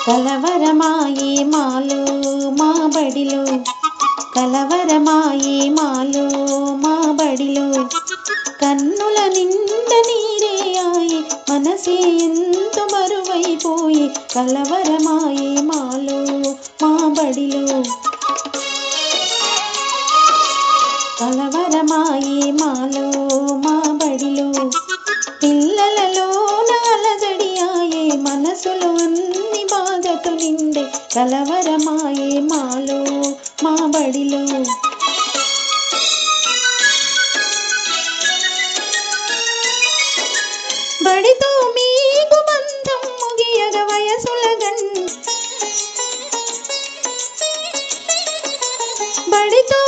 కలవరమాయే మాలో మా బడిలో, కలవరమాయే మాలో మా బడిలో, కన్నుల నిండ నీరే ఆయే మనసే ఎంతో బరువైపోయే, కలవరమాయే మాలో మా బడిలో, కలవరమాయే మాలో మా బడిలో, పిల్లలలో నాలజడియాయే మనసులో అన్ని బాధతో నిండే, కలవరమాయే మాలో మా బడిలో. బడితో మీకు బంధం ముగియగ వయసుల బడితో